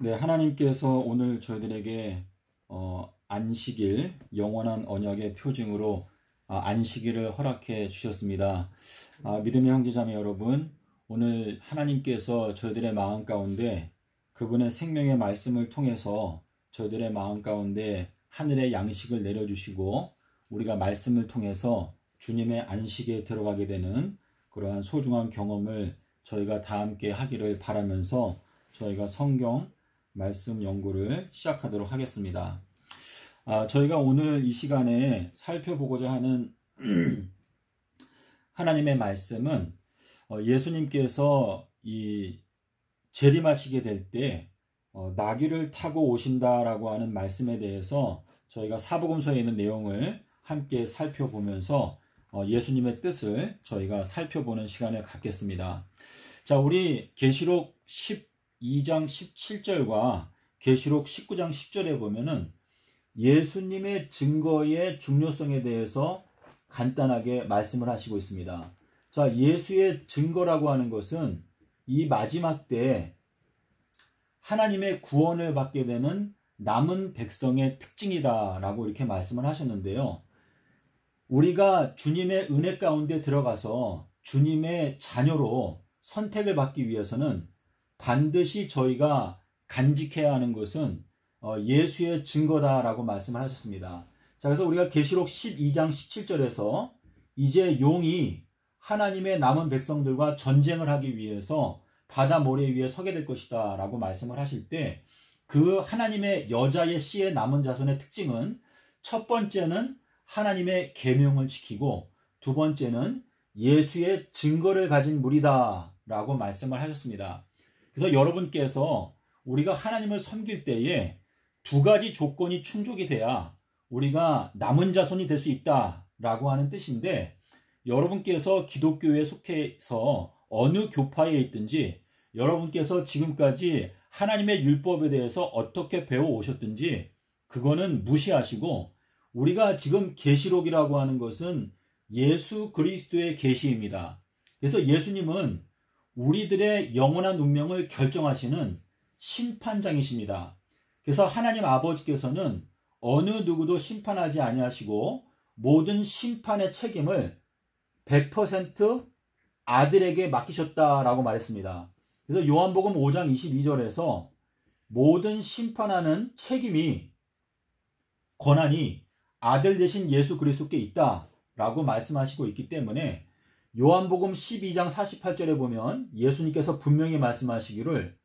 네, 하나님께서 오늘 저희들에게 안식일, 영원한 언약의 표징으로 안식일을 허락해 주셨습니다. 믿음의 형제자매 여러분, 오늘 하나님께서 저희들의 마음 가운데 그분의 생명의 말씀을 통해서 저희들의 마음 가운데 하늘의 양식을 내려주시고 우리가 말씀을 통해서 주님의 안식에 들어가게 되는 그러한 소중한 경험을 저희가 다 함께 하기를 바라면서 저희가 성경 말씀 연구를 시작하도록 하겠습니다. 저희가 오늘 이 시간에 살펴보고자 하는 하나님의 말씀은 예수님께서 이 재림하시게 될 때 나귀를 타고 오신다라고 하는 말씀에 대해서 저희가 사복음서에 있는 내용을 함께 살펴보면서 예수님의 뜻을 저희가 살펴보는 시간을 갖겠습니다. 자, 우리 계시록 12장 17절과 계시록 19장 10절에 보면은 예수님의 증거의 중요성에 대해서 간단하게 말씀을 하시고 있습니다. 자, 예수의 증거라고 하는 것은 이 마지막 때에 하나님의 구원을 받게 되는 남은 백성의 특징이다라고 이렇게 말씀을 하셨는데요. 우리가 주님의 은혜 가운데 들어가서 주님의 자녀로 선택을 받기 위해서는 반드시 저희가 간직해야 하는 것은 예수의 증거다라고 말씀을 하셨습니다. 자, 그래서 우리가 계시록 12장 17절에서 이제 용이 하나님의 남은 백성들과 전쟁을 하기 위해서 바다 모래 위에 서게 될 것이다 라고 말씀을 하실 때 그 하나님의 여자의 씨의 남은 자손의 특징은 첫 번째는 하나님의 계명을 지키고 두 번째는 예수의 증거를 가진 무리다 라고 말씀을 하셨습니다. 그래서 여러분께서 우리가 하나님을 섬길 때에 두 가지 조건이 충족이 돼야 우리가 남은 자손이 될 수 있다라고 하는 뜻인데, 여러분께서 기독교에 속해서 어느 교파에 있든지 여러분께서 지금까지 하나님의 율법에 대해서 어떻게 배워오셨든지 그거는 무시하시고 우리가 지금 계시록이라고 하는 것은 예수 그리스도의 계시입니다. 그래서 예수님은 우리들의 영원한 운명을 결정하시는 심판장이십니다. 그래서 하나님 아버지께서는 어느 누구도 심판하지 아니하시고 모든 심판의 책임을 100% 아들에게 맡기셨다라고 말했습니다. 그래서 요한복음 5장 22절에서 모든 심판하는 책임이 권한이 아들 되신 예수 그리스도께 있다라고 말씀하시고 있기 때문에 요한복음 12장 48절에 보면 예수님께서 분명히 말씀하시기를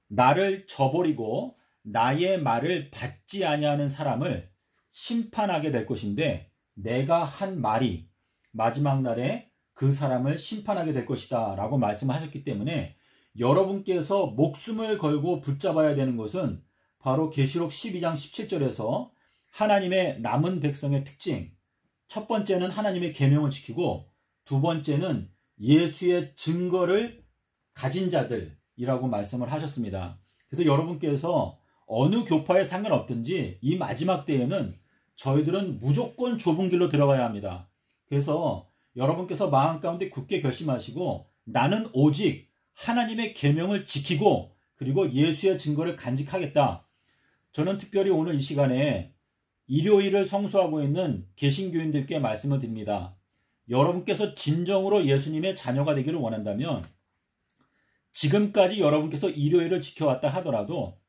나를 저버리고 나의 말을 받지 아니하는 사람을 심판하게 될 것인데 내가 한 말이 마지막 날에 그 사람을 심판하게 될 것이다 라고 말씀하셨기 때문에 여러분께서 목숨을 걸고 붙잡아야 되는 것은 바로 계시록 12장 17절에서 하나님의 남은 백성의 특징, 첫 번째는 하나님의 계명을 지키고 두 번째는 예수의 증거를 가진 자들이라고 말씀을 하셨습니다. 그래서 여러분께서 어느 교파에 상관없든지 이 마지막 때에는 저희들은 무조건 좁은 길로 들어가야 합니다. 그래서 여러분께서 마음 가운데 굳게 결심하시고 나는 오직 하나님의 계명을 지키고 그리고 예수의 증거를 간직하겠다. 저는 특별히 오늘 이 시간에 일요일을 성수하고 있는 개신교인들께 말씀을 드립니다. 여러분께서 진정으로 예수님의 자녀가 되기를 원한다면 지금까지 여러분께서 일요일을 지켜왔다 하더라도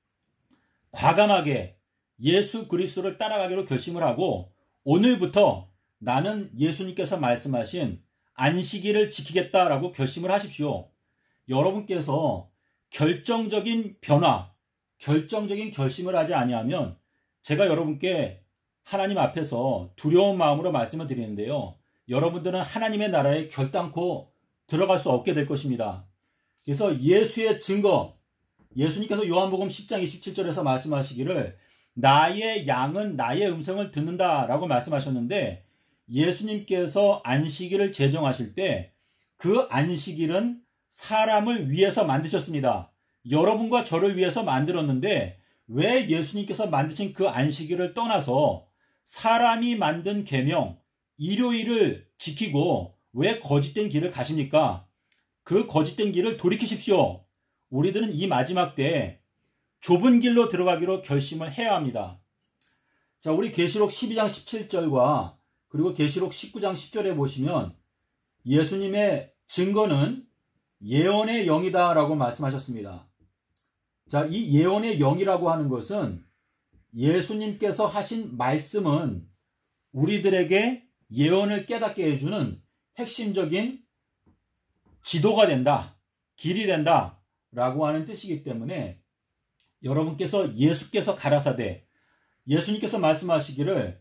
과감하게 예수 그리스도를 따라가기로 결심을 하고 오늘부터 나는 예수님께서 말씀하신 안식일을 지키겠다라고 결심을 하십시오. 여러분께서 결정적인 변화, 결정적인 결심을 하지 아니하면 제가 여러분께 하나님 앞에서 두려운 마음으로 말씀을 드리는데요. 여러분들은 하나님의 나라에 결단코 들어갈 수 없게 될 것입니다. 그래서 예수의 증거, 예수님께서 요한복음 10장 27절에서 말씀하시기를 나의 양은 나의 음성을 듣는다 라고 말씀하셨는데 예수님께서 안식일을 제정하실 때 그 안식일은 사람을 위해서 만드셨습니다. 여러분과 저를 위해서 만들었는데 왜 예수님께서 만드신 그 안식일을 떠나서 사람이 만든 계명, 일요일을 지키고 왜 거짓된 길을 가십니까? 그 거짓된 길을 돌이키십시오. 우리들은 이 마지막 때에 좁은 길로 들어가기로 결심을 해야 합니다. 자, 우리 계시록 12장 17절과 그리고 계시록 19장 10절에 보시면 예수님의 증거는 예언의 영이다 라고 말씀하셨습니다. 자, 이 예언의 영이라고 하는 것은 예수님께서 하신 말씀은 우리들에게 예언을 깨닫게 해주는 핵심적인 지도가 된다, 길이 된다 라고 하는 뜻이기 때문에 여러분께서 예수께서 가라사대, 예수님께서 말씀하시기를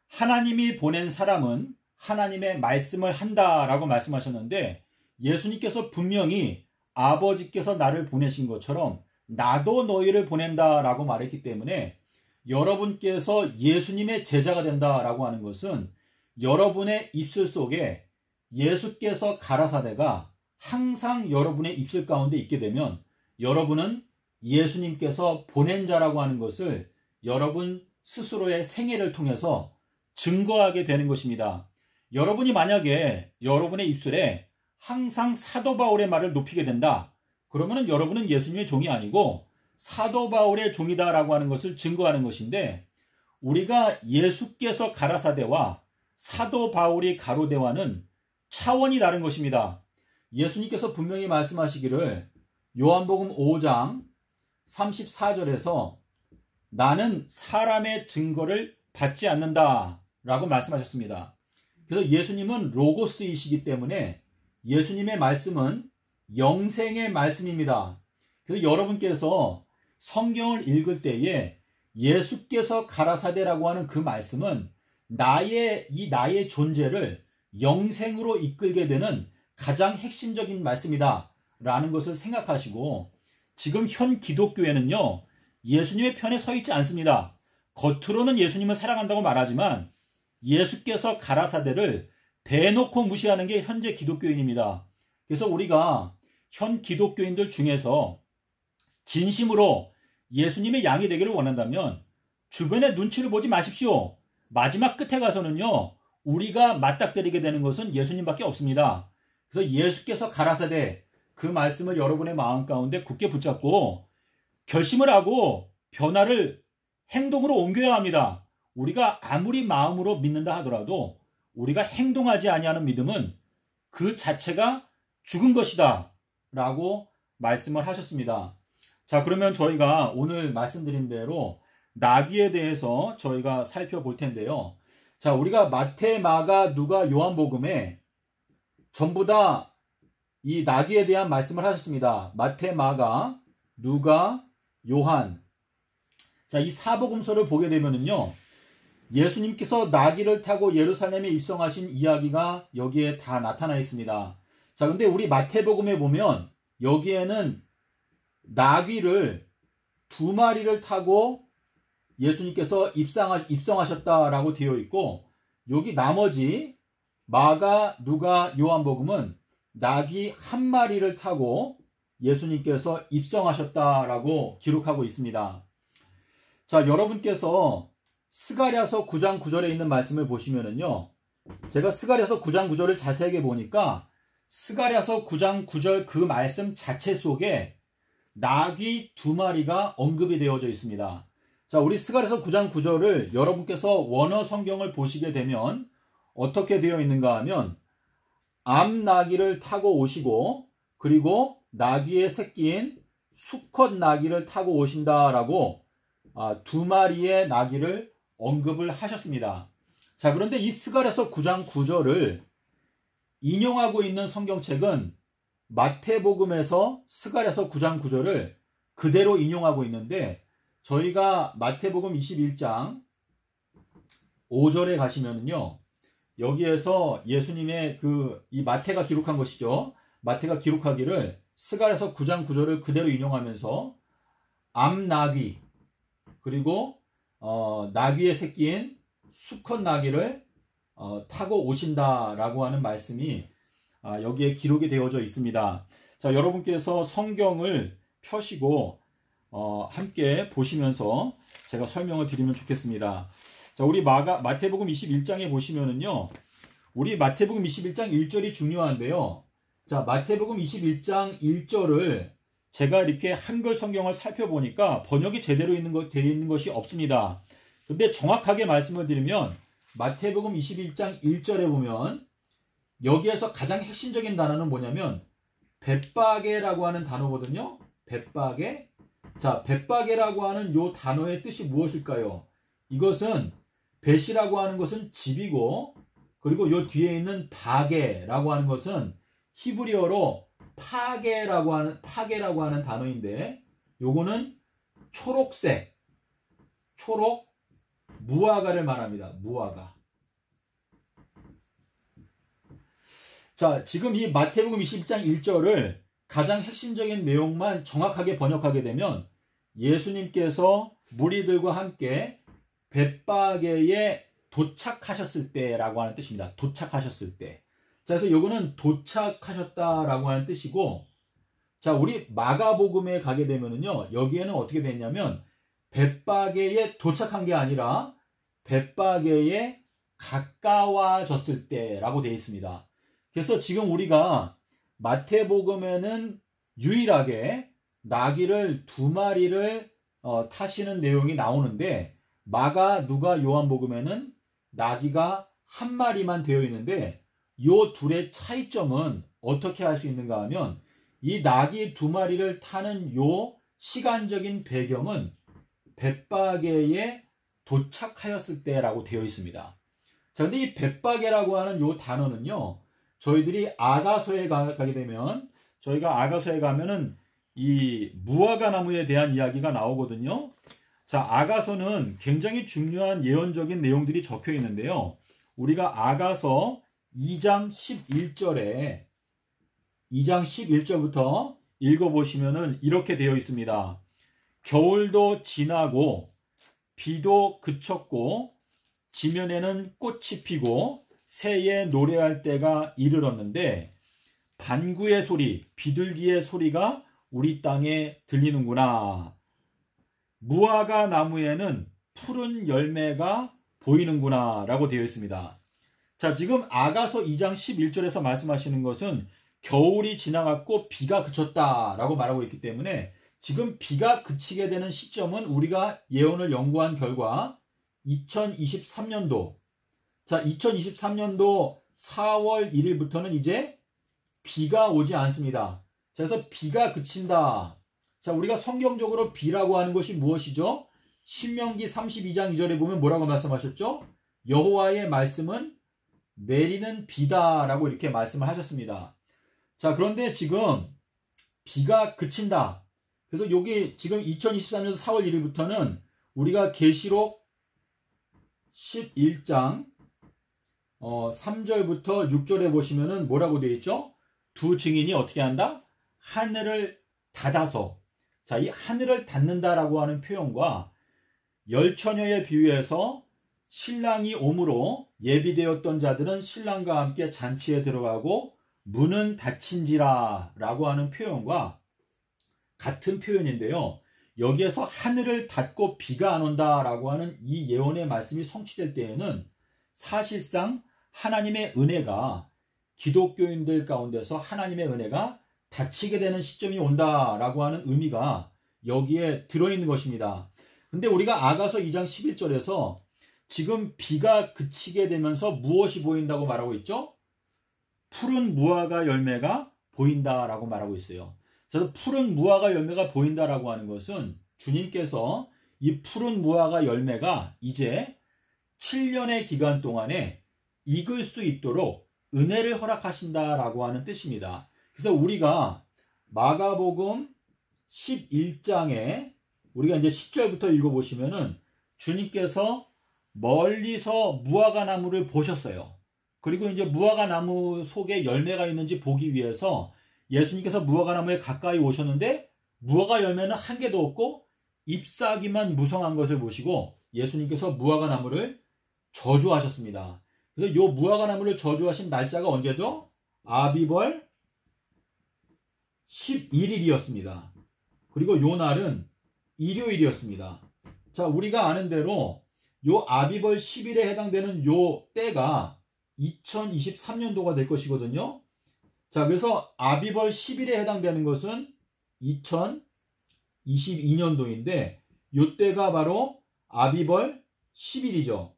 하나님이 보낸 사람은 하나님의 말씀을 한다라고 말씀하셨는데, 예수님께서 분명히 아버지께서 나를 보내신 것처럼 나도 너희를 보낸다라고 말했기 때문에 여러분께서 예수님의 제자가 된다라고 하는 것은 여러분의 입술 속에 예수께서 가라사대가 항상 여러분의 입술 가운데 있게 되면 여러분은 예수님께서 보낸 자라고 하는 것을 여러분 스스로의 생애를 통해서 증거하게 되는 것입니다. 여러분이 만약에 여러분의 입술에 항상 사도 바울의 말을 높이게 된다, 그러면 여러분은 예수님의 종이 아니고 사도 바울의 종이다라고 하는 것을 증거하는 것인데, 우리가 예수께서 가라사대와 사도 바울이 가로대와는 차원이 다른 것입니다. 예수님께서 분명히 말씀하시기를 요한복음 5장 34절에서 나는 사람의 증거를 받지 않는다 라고 말씀하셨습니다. 그래서 예수님은 로고스이시기 때문에 예수님의 말씀은 영생의 말씀입니다. 그래서 여러분께서 성경을 읽을 때에 예수께서 가라사대라고 하는 그 말씀은 나의 존재를 영생으로 이끌게 되는 가장 핵심적인 말씀이다 라는 것을 생각하시고, 지금 현 기독교회는요, 예수님의 편에 서 있지 않습니다. 겉으로는 예수님을 사랑한다고 말하지만 예수께서 가라사대를 대놓고 무시하는 게 현재 기독교인입니다. 그래서 우리가 현 기독교인들 중에서 진심으로 예수님의 양이 되기를 원한다면 주변의 눈치를 보지 마십시오. 마지막 끝에 가서는요, 우리가 맞닥뜨리게 되는 것은 예수님밖에 없습니다. 그래서 예수께서 가라사대, 그 말씀을 여러분의 마음 가운데 굳게 붙잡고 결심을 하고 변화를 행동으로 옮겨야 합니다. 우리가 아무리 마음으로 믿는다 하더라도 우리가 행동하지 아니하는 믿음은 그 자체가 죽은 것이다 라고 말씀을 하셨습니다. 자, 그러면 저희가 오늘 말씀드린 대로 나귀에 대해서 저희가 살펴볼 텐데요. 자, 우리가 마태, 마가, 누가, 요한복음에 전부 다 이 나귀에 대한 말씀을 하셨습니다. 마태, 마가, 누가, 요한. 자, 이 사복음서를 보게 되면은요, 예수님께서 나귀를 타고 예루살렘에 입성하신 이야기가 여기에 다 나타나 있습니다. 자, 근데 우리 마태복음에 보면 여기에는 나귀를 2마리를 타고 예수님께서 입성하셨다라고 되어 있고, 여기 나머지 마가, 누가, 요한복음은 나귀 1마리를 타고 예수님께서 입성하셨다라고 기록하고 있습니다. 자, 여러분께서 스가랴서 9장 9절에 있는 말씀을 보시면은요, 제가 스가랴서 9장 9절을 자세하게 보니까 스가랴서 9장 9절 그 말씀 자체 속에 나귀 2마리가 언급이 되어져 있습니다. 자, 우리 스가랴서 9장 9절을 여러분께서 원어 성경을 보시게 되면 어떻게 되어 있는가 하면 암나귀를 타고 오시고 그리고 나귀의 새끼인 수컷 나귀를 타고 오신다라고 2마리의 나귀를 언급을 하셨습니다. 자, 그런데 이 스가랴서 9장 9절을 인용하고 있는 성경책은 마태복음에서 스가랴서 9장 9절을 그대로 인용하고 있는데, 저희가 마태복음 21장 5절에 가시면은요, 여기에서 예수님의 이 마태가 기록한 것이죠. 마태가 기록하기를 스가랴서 9장 9절을 그대로 인용하면서 암나귀 그리고 나귀의 새끼인 수컷 나귀를 타고 오신다라고 하는 말씀이 여기에 기록이 되어져 있습니다. 자, 여러분께서 성경을 펴시고 함께 보시면서 제가 설명을 드리면 좋겠습니다. 자, 우리 마태복음 21장에 보시면은요, 우리 마태복음 21장 1절이 중요한데요. 자, 마태복음 21장 1절을 제가 이렇게 한글 성경을 살펴보니까 번역이 제대로 되어 있는 것이 없습니다. 근데 정확하게 말씀을 드리면 마태복음 21장 1절에 보면 여기에서 가장 핵심적인 단어는 뭐냐면 벳바게라고 하는 단어거든요. 벳바게. 자, 벳바게라고 하는 요 단어의 뜻이 무엇일까요? 이것은 벳이라고 하는 것은 집이고, 그리고 요 뒤에 있는 바게라고 하는 것은 히브리어로 파게라고 하는 단어인데, 요거는 초록색, 초록 무화과를 말합니다. 무화과. 자, 지금 이 마태복음 21장 1절을 가장 핵심적인 내용만 정확하게 번역하게 되면 예수님께서 무리들과 함께 벳바게에 도착하셨을 때라고 하는 뜻입니다. 도착하셨을 때. 자, 그래서 요거는 도착하셨다라고 하는 뜻이고, 자, 우리 마가복음에 가게 되면은요, 여기에는 어떻게 되냐면 벳바게에 도착한 게 아니라 벳바게에 가까워졌을 때라고 되어 있습니다. 그래서 지금 우리가 마태복음에는 유일하게 나귀를 2마리를 타시는 내용이 나오는데, 마가, 누가, 요한복음에는 나귀가 1마리만 되어 있는데, 요 둘의 차이점은 어떻게 할 수 있는가 하면, 이 나귀 2마리를 타는 요 시간적인 배경은 벳바게에 도착하였을 때라고 되어 있습니다. 자, 근데 이 벳바게라고 하는 요 단어는요, 저희들이 아가서에 가게 되면, 저희가 아가서에 가면은 이 무화과 나무에 대한 이야기가 나오거든요. 자, 아가서는 굉장히 중요한 예언적인 내용들이 적혀 있는데요. 우리가 아가서 2장 11절부터 읽어보시면은 이렇게 되어 있습니다. 겨울도 지나고 비도 그쳤고 지면에는 꽃이 피고 새에 노래할 때가 이르렀는데 반구의 소리, 비둘기의 소리가 우리 땅에 들리는구나. 무화과 나무에는 푸른 열매가 보이는구나 라고 되어 있습니다. 자, 지금 아가서 2장 11절에서 말씀하시는 것은 겨울이 지나갔고 비가 그쳤다 라고 말하고 있기 때문에 지금 비가 그치게 되는 시점은 우리가 예언을 연구한 결과 2023년도, 자, 2023년도 4월 1일부터는 이제 비가 오지 않습니다. 자, 그래서 비가 그친다. 자, 우리가 성경적으로 비라고 하는 것이 무엇이죠? 신명기 32장 2절에 보면 뭐라고 말씀하셨죠? 여호와의 말씀은 내리는 비다라고 이렇게 말씀을 하셨습니다. 자, 그런데 지금 비가 그친다. 그래서 여기 지금 2023년 4월 1일부터는 우리가 계시록 11장 3절부터 6절에 보시면은 뭐라고 되어 있죠? 두 증인이 어떻게 한다? 하늘을 닫아서. 자, 이 하늘을 닫는다라고 하는 표현과 열처녀에 비유해서 신랑이 오므로 예비되었던 자들은 신랑과 함께 잔치에 들어가고 문은 닫힌지라 라고 하는 표현과 같은 표현인데요. 여기에서 하늘을 닫고 비가 안 온다라고 하는 이 예언의 말씀이 성취될 때에는 사실상 하나님의 은혜가 기독교인들 가운데서 하나님의 은혜가 닫히게 되는 시점이 온다라고 하는 의미가 여기에 들어있는 것입니다. 근데 우리가 아가서 2장 11절에서 지금 비가 그치게 되면서 무엇이 보인다고 말하고 있죠? 푸른 무화과 열매가 보인다라고 말하고 있어요. 그래서 푸른 무화과 열매가 보인다라고 하는 것은 주님께서 이 푸른 무화과 열매가 이제 7년의 기간 동안에 익을 수 있도록 은혜를 허락하신다라고 하는 뜻입니다. 그래서 우리가 마가복음 11장에 우리가 이제 10절부터 읽어보시면은 주님께서 멀리서 무화과 나무를 보셨어요. 그리고 이제 무화과 나무 속에 열매가 있는지 보기 위해서 예수님께서 무화과 나무에 가까이 오셨는데 무화과 열매는 한 개도 없고 잎사귀만 무성한 것을 보시고 예수님께서 무화과 나무를 저주하셨습니다. 그래서 이 무화과 나무를 저주하신 날짜가 언제죠? 아비벌 11일이었습니다. 그리고 요 날은 일요일이었습니다. 자, 우리가 아는 대로 요 아비벌 10일에 해당되는 요 때가 2023년도가 될 것이거든요. 자, 그래서 아비벌 10일에 해당되는 것은 2022년도인데 이때가 바로 아비벌 10일이죠.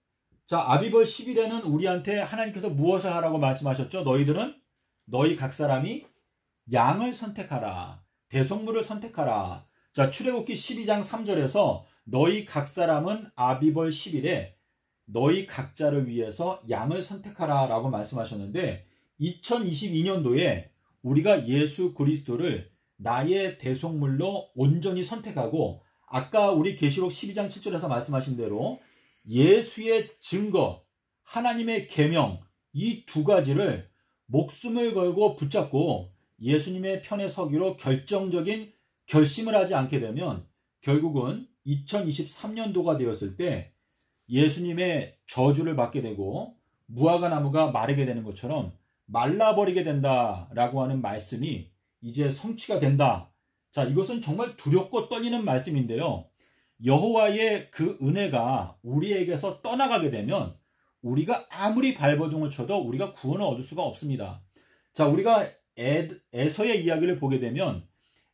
자, 아비벌 10일에는 우리한테 하나님께서 무엇을 하라고 말씀하셨죠? 너희들은 너희 각 사람이 양을 선택하라. 대속물을 선택하라. 자, 출애굽기 12장 3절에서 너희 각 사람은 아비벌 10일에 너희 각자를 위해서 양을 선택하라 라고 말씀하셨는데 2022년도에 우리가 예수 그리스도를 나의 대속물로 온전히 선택하고 아까 우리 계시록 12장 7절에서 말씀하신 대로 예수의 증거, 하나님의 계명 이 두 가지를 목숨을 걸고 붙잡고 예수님의 편에 서기로 결정적인 결심을 하지 않게 되면 결국은 2023년도가 되었을 때 예수님의 저주를 받게 되고 무화과 나무가 마르게 되는 것처럼 말라버리게 된다라고 하는 말씀이 이제 성취가 된다. 자, 이것은 정말 두렵고 떨리는 말씀인데요. 여호와의 그 은혜가 우리에게서 떠나가게 되면 우리가 아무리 발버둥을 쳐도 우리가 구원을 얻을 수가 없습니다. 자, 우리가 에서의 이야기를 보게 되면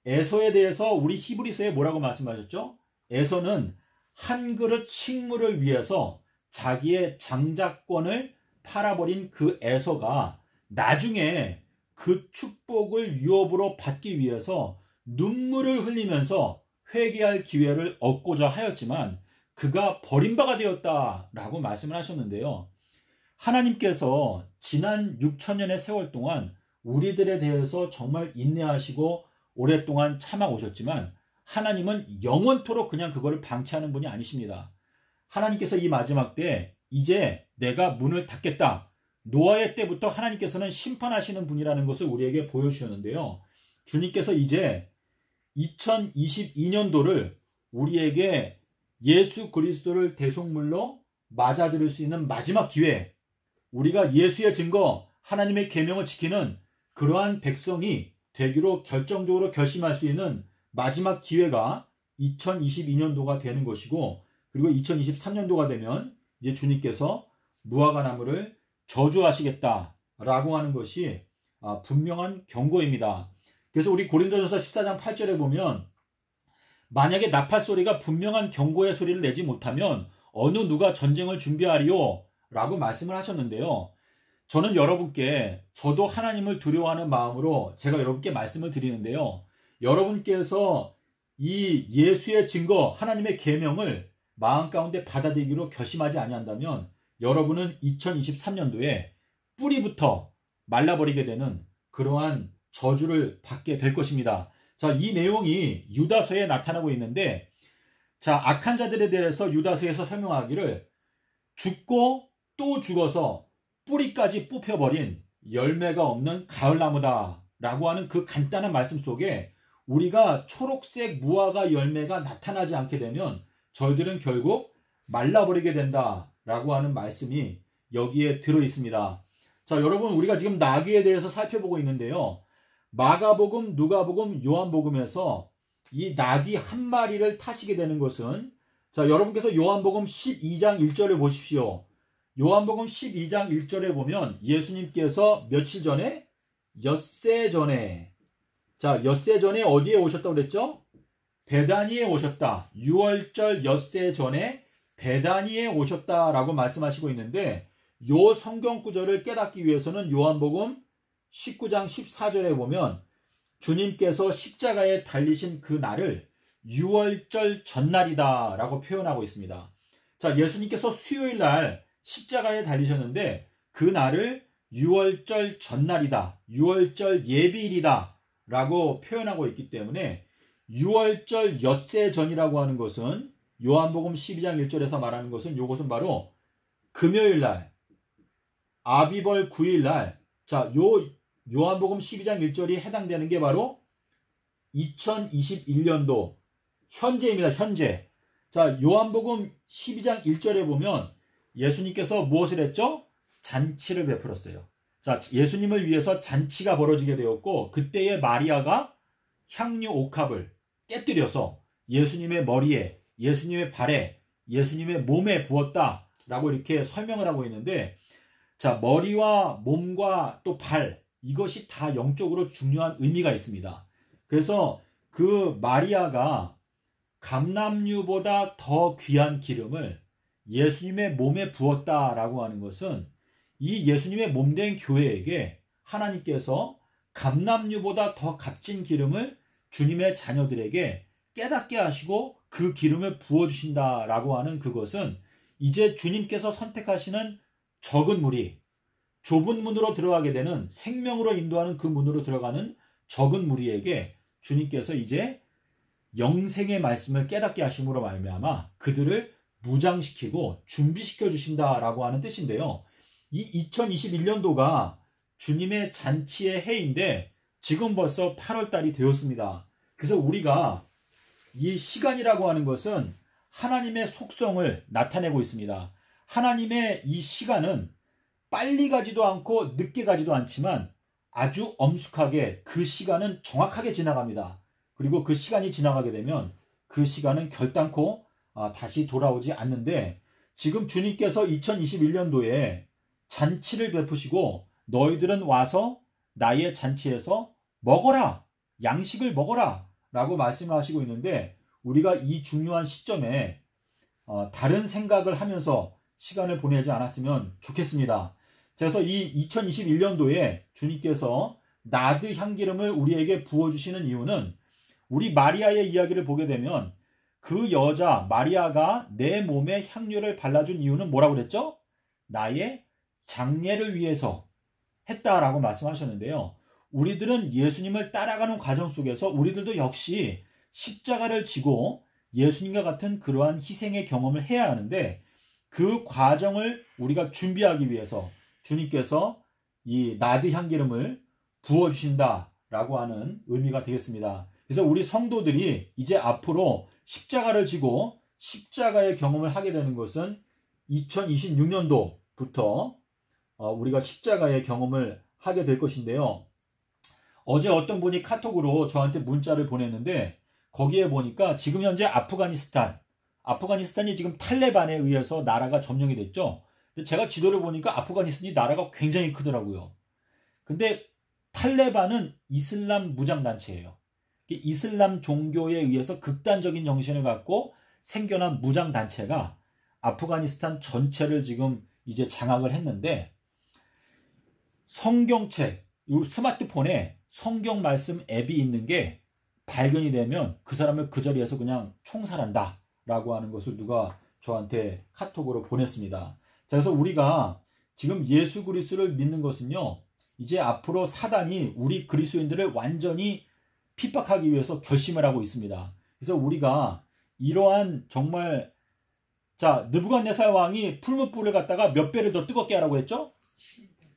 에서에 대해서 우리 히브리서에 뭐라고 말씀하셨죠? 에서는 한 그릇 식물을 위해서 자기의 장자권을 팔아버린 그 에서가 나중에 그 축복을 유업으로 받기 위해서 눈물을 흘리면서 회개할 기회를 얻고자 하였지만 그가 버림바가 되었다라고 말씀을 하셨는데요. 하나님께서 지난 6천년의 세월 동안 우리들에 대해서 정말 인내하시고 오랫동안 참아 오셨지만 하나님은 영원토록 그냥 그거를 방치하는 분이 아니십니다. 하나님께서 이 마지막 때 이제 내가 문을 닫겠다. 노아의 때부터 하나님께서는 심판하시는 분이라는 것을 우리에게 보여주셨는데요. 주님께서 이제 2022년도를 우리에게 예수 그리스도를 대속물로 맞아들일 수 있는 마지막 기회, 우리가 예수의 증거, 하나님의 계명을 지키는 그러한 백성이 되기로 결정적으로 결심할 수 있는 마지막 기회가 2022년도가 되는 것이고, 그리고 2023년도가 되면 이제 주님께서 무화과 나무를 저주하시겠다라고 하는 것이 분명한 경고입니다. 그래서 우리 고린도전서 14장 8절에 보면 만약에 나팔 소리가 분명한 경고의 소리를 내지 못하면 어느 누가 전쟁을 준비하리요? 라고 말씀을 하셨는데요. 저는 여러분께 저도 하나님을 두려워하는 마음으로 제가 여러분께 말씀을 드리는데요. 여러분께서 이 예수의 증거 하나님의 계명을 마음 가운데 받아들이기로 결심하지 아니한다면 여러분은 2023년도에 뿌리부터 말라버리게 되는 그러한 저주를 받게 될 것입니다. 자, 이 내용이 유다서에 나타나고 있는데, 자, 악한 자들에 대해서 유다서에서 설명하기를 죽고 또 죽어서 뿌리까지 뽑혀버린 열매가 없는 가을나무다 라고 하는 그 간단한 말씀 속에 우리가 초록색 무화과 열매가 나타나지 않게 되면 저희들은 결국 말라버리게 된다 라고 하는 말씀이 여기에 들어 있습니다. 자, 여러분, 우리가 지금 나귀에 대해서 살펴보고 있는데요. 마가복음, 누가복음, 요한복음에서 이 나귀 한 마리를 타시게 되는 것은, 자, 여러분께서 요한복음 12장 1절을 보십시오. 요한복음 12장 1절에 보면 예수님께서 며칠 전에, 엿새 전에, 자, 엿새 전에 어디에 오셨다고 그랬죠? 베다니에 오셨다. 6월절 엿새 전에 베다니에 오셨다라고 말씀하시고 있는데, 요 성경 구절을 깨닫기 위해서는 요한복음 19장 14절에 보면 주님께서 십자가에 달리신 그 날을 6월절 전날이다 라고 표현하고 있습니다. 자, 예수님께서 수요일 날 십자가에 달리셨는데 그 날을 6월절 전날이다, 6월절 예비일이다 라고 표현하고 있기 때문에 6월절 엿새 전이라고 하는 것은 요한복음 12장 1절에서 말하는 것은 요것은 바로 금요일 날, 아비벌 9일 날, 자, 요한복음 12장 1절이 해당되는 게 바로 2021년도 현재입니다. 현재. 자, 요한복음 12장 1절에 보면 예수님께서 무엇을 했죠? 잔치를 베풀었어요. 자, 예수님을 위해서 잔치가 벌어지게 되었고 그때의 마리아가 향유 옥합을 깨뜨려서 예수님의 머리에, 예수님의 발에, 예수님의 몸에 부었다라고 이렇게 설명을 하고 있는데, 자, 머리와 몸과 또 발, 이것이 다 영적으로 중요한 의미가 있습니다. 그래서 그 마리아가 감람유보다 더 귀한 기름을 예수님의 몸에 부었다라고 하는 것은 이 예수님의 몸된 교회에게 하나님께서 감람유보다 더 값진 기름을 주님의 자녀들에게 깨닫게 하시고 그 기름을 부어주신다라고 하는 그것은 이제 주님께서 선택하시는 적은 무리, 좁은 문으로 들어가게 되는 생명으로 인도하는 그 문으로 들어가는 적은 무리에게 주님께서 이제 영생의 말씀을 깨닫게 하심으로 말미암아 그들을 무장시키고 준비시켜 주신다라고 하는 뜻인데요. 이 2021년도가 주님의 잔치의 해인데 지금 벌써 8월 달이 되었습니다. 그래서 우리가 이 시간이라고 하는 것은 하나님의 속성을 나타내고 있습니다. 하나님의 이 시간은 빨리 가지도 않고 늦게 가지도 않지만 아주 엄숙하게 그 시간은 정확하게 지나갑니다. 그리고 그 시간이 지나가게 되면 그 시간은 결단코 다시 돌아오지 않는데 지금 주님께서 2021년도에 잔치를 베푸시고 너희들은 와서 나의 잔치에서 먹어라, 양식을 먹어라 라고 말씀을 하시고 있는데 우리가 이 중요한 시점에 다른 생각을 하면서 시간을 보내지 않았으면 좋겠습니다. 그래서 이 2021년도에 주님께서 나드 향기름을 우리에게 부어주시는 이유는 우리 마리아의 이야기를 보게 되면 그 여자 마리아가 내 몸에 향료를 발라준 이유는 뭐라고 그랬죠? 나의 장례를 위해서 했다라고 말씀하셨는데요. 우리들은 예수님을 따라가는 과정 속에서 우리들도 역시 십자가를 지고 예수님과 같은 그러한 희생의 경험을 해야 하는데 그 과정을 우리가 준비하기 위해서 주님께서 이 나드 향기름을 부어주신다라고 하는 의미가 되겠습니다. 그래서 우리 성도들이 이제 앞으로 십자가를 지고 십자가의 경험을 하게 되는 것은 2026년도부터 우리가 십자가의 경험을 하게 될 것인데요. 어제 어떤 분이 카톡으로 저한테 문자를 보냈는데 거기에 보니까 지금 현재 아프가니스탄이 지금 탈레반에 의해서 나라가 점령이 됐죠. 근데 제가 지도를 보니까 아프가니스탄이 나라가 굉장히 크더라고요. 근데 탈레반은 이슬람 무장단체예요. 이슬람 종교에 의해서 극단적인 정신을 갖고 생겨난 무장단체가 아프가니스탄 전체를 지금 이제 장악을 했는데 성경책, 스마트폰에 성경 말씀 앱이 있는 게 발견이 되면 그 사람을 그 자리에서 그냥 총살한다 라고 하는 것을 누가 저한테 카톡으로 보냈습니다. 자, 그래서 우리가 지금 예수 그리스도를 믿는 것은요, 이제 앞으로 사단이 우리 그리스도인들을 완전히 핍박하기 위해서 결심을 하고 있습니다. 그래서 우리가 이러한 정말 자, 느부갓네살 왕이 풀무불을 갖다가 몇 배를 더 뜨겁게 하라고 했죠?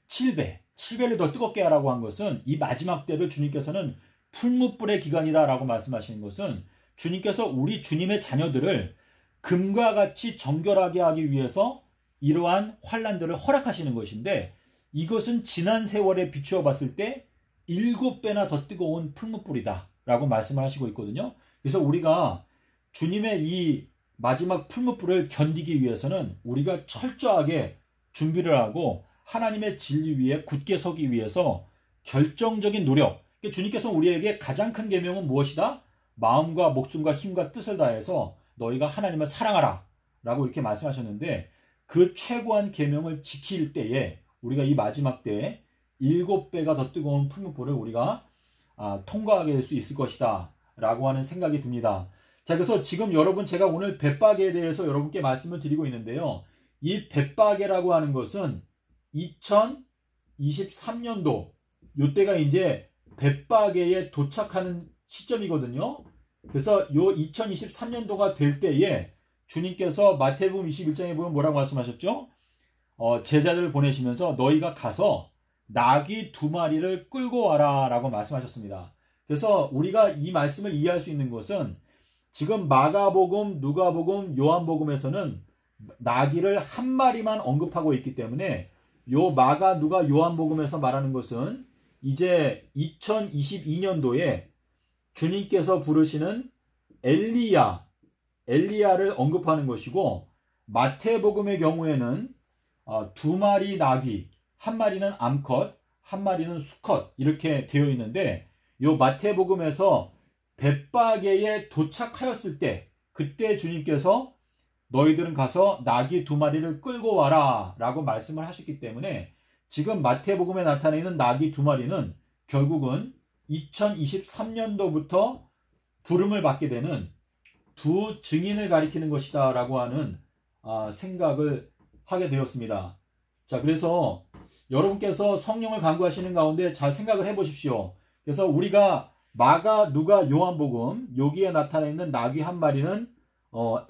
7배를 더 뜨겁게 하라고 한 것은 이 마지막 때를 주님께서는 풀무불의 기간이다라고 말씀하시는 것은 주님께서 우리 주님의 자녀들을 금과 같이 정결하게 하기 위해서 이러한 환난들을 허락하시는 것인데 이것은 지난 세월에 비추어 봤을 때 7배나 더 뜨거운 풀무불이다 라고 말씀을 하시고 있거든요. 그래서 우리가 주님의 이 마지막 풀무불을 견디기 위해서는 우리가 철저하게 준비를 하고 하나님의 진리 위에 굳게 서기 위해서 결정적인 노력. 주님께서 우리에게 가장 큰 계명은 무엇이다? 마음과 목숨과 힘과 뜻을 다해서 너희가 하나님을 사랑하라 라고 이렇게 말씀하셨는데 그 최고한 계명을 지킬 때에 우리가 이 마지막 때에 7배가 더 뜨거운 풀무불을 우리가 통과하게 될 수 있을 것이다 라고 하는 생각이 듭니다. 자, 그래서 지금 여러분 제가 오늘 벳바게에 대해서 여러분께 말씀을 드리고 있는데요. 이 벳바게라고 하는 것은 2023년도 요때가 이제 벳바게에 도착하는 시점이거든요. 그래서 요 2023년도가 될 때에 주님께서 마태복음 21장에 보면 뭐라고 말씀하셨죠? 제자들을 보내시면서 너희가 가서 나귀 2마리를 끌고 와라 라고 말씀하셨습니다. 그래서 우리가 이 말씀을 이해할 수 있는 것은 지금 마가복음, 누가복음, 요한복음에서는 나귀를 1마리만 언급하고 있기 때문에 요 마가, 누가, 요한복음에서 말하는 것은 이제 2022년도에 주님께서 부르시는 엘리야를 언급하는 것이고 마태복음의 경우에는 2마리 나귀, 1마리는 암컷, 1마리는 수컷 이렇게 되어 있는데 요 마태복음에서 벳바게에 도착하였을 때 그때 주님께서 너희들은 가서 나귀 2마리를 끌고 와라 라고 말씀을 하셨기 때문에 지금 마태복음에 나타내는 나귀 2마리는 결국은 2023년도부터 부름을 받게 되는 두 증인을 가리키는 것이다 라고 하는 생각을 하게 되었습니다. 자, 그래서 여러분께서 성령을 간구하시는 가운데 잘 생각을 해 보십시오. 그래서 우리가 마가, 누가, 요한복음 여기에 나타나 있는 나귀 1마리는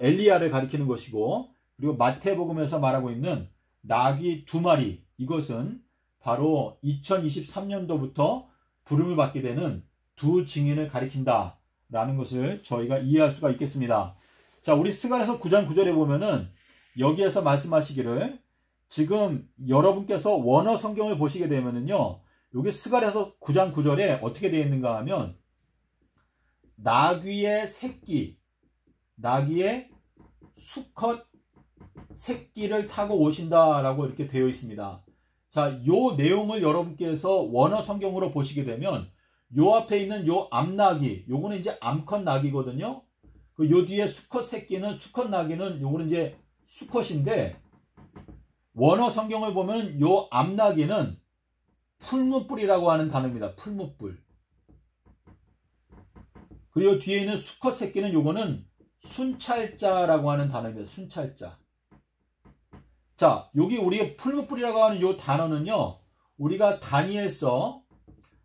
엘리야를 가리키는 것이고, 그리고 마태복음에서 말하고 있는 나귀 2마리, 이것은 바로 2023년도부터 부름을 받게 되는 두 증인을 가리킨다 라는 것을 저희가 이해할 수가 있겠습니다. 자, 우리 스가랴서 9장 9절에 보면은 여기에서 말씀하시기를, 지금 여러분께서 원어 성경을 보시게 되면은요, 여기 스가랴서 9장 9절에 어떻게 되어 있는가 하면 나귀의 새끼, 나귀의 수컷 새끼를 타고 오신다라고 이렇게 되어 있습니다. 자, 요 내용을 여러분께서 원어 성경으로 보시게 되면 요 앞에 있는 요 암나귀, 요거는 이제 암컷 나귀거든요. 요 뒤에 수컷 새끼는, 수컷 나귀는 요거는 이제 수컷인데, 원어 성경을 보면 요 암나귀는 풀무불이라고 하는 단어입니다. 풀무불. 그리고 뒤에 있는 수컷 새끼는 요거는 순찰자라고 하는 단어입니다. 순찰자. 자, 여기 우리 풀무불이라고 하는 요 단어는요, 우리가 다니엘서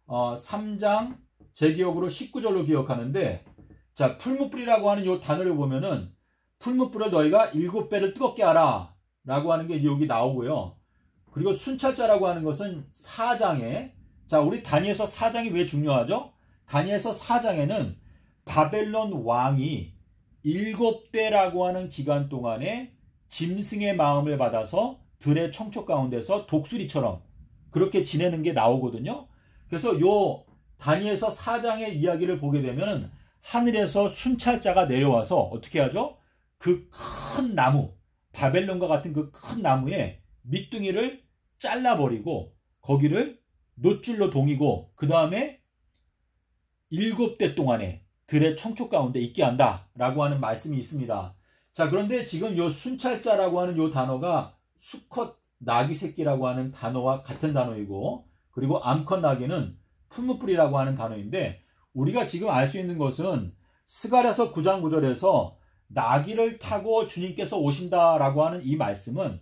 3장 제 기억으로 19절로 기억하는데, 자, 풀무불이라고 하는 요 단어를 보면은 풀무불을 너희가 7배를 뜨겁게 하라 라고 하는 게 여기 나오고요. 그리고 순찰자라고 하는 것은 4장에, 자, 우리 다니엘서 4장이 왜 중요하죠? 다니엘서 4장에는 바벨론 왕이 7대라고 하는 기간 동안에 짐승의 마음을 받아서 들의 청촉 가운데서 독수리처럼 그렇게 지내는 게 나오거든요. 그래서 요 다니엘서 4장의 이야기를 보게 되면 하늘에서 순찰자가 내려와서 어떻게 하죠? 그 큰 나무, 바벨론과 같은 그 큰 나무에 밑둥이를 잘라버리고 거기를 놋줄로 동이고 그 다음에 7대 동안에 들의 청촉 가운데 있게 한다 라고 하는 말씀이 있습니다. 자, 그런데 지금 요 순찰자라고 하는 요 단어가 수컷 나귀 새끼라고 하는 단어와 같은 단어이고, 그리고 암컷 나귀는 풀무불이라고 하는 단어인데, 우리가 지금 알 수 있는 것은 스가랴서 9장 9절에서 나귀를 타고 주님께서 오신다라고 하는 이 말씀은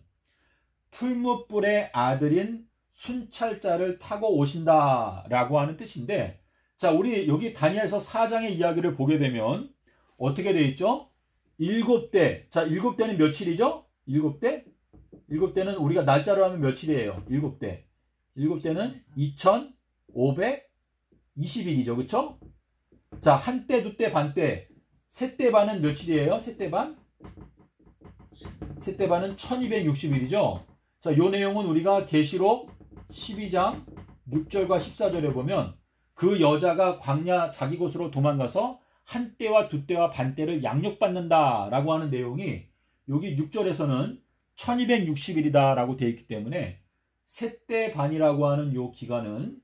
풀무불의 아들인 순찰자를 타고 오신다라고 하는 뜻인데, 자, 우리 여기 다니엘서 4장의 이야기를 보게 되면 어떻게 되어 있죠? 7대. 자, 7대는 며칠이죠? 7대? 7대는 우리가 날짜로 하면 며칠이에요? 7대. 7대는 2520일이죠. 그쵸? 자, 한 대, 두 대, 반 대. 세 대 반은 며칠이에요? 세 대 반? 세 대 반은 1260일이죠. 자, 요 내용은 우리가 계시록 12장 6절과 14절에 보면 그 여자가 광야 자기 곳으로 도망가서 한 떼와 두 떼와 반 떼를 양육받는다 라고 하는 내용이 여기 6절에서는 1260일이다 라고 되어 있기 때문에 세 떼 반이라고 하는 요 기간은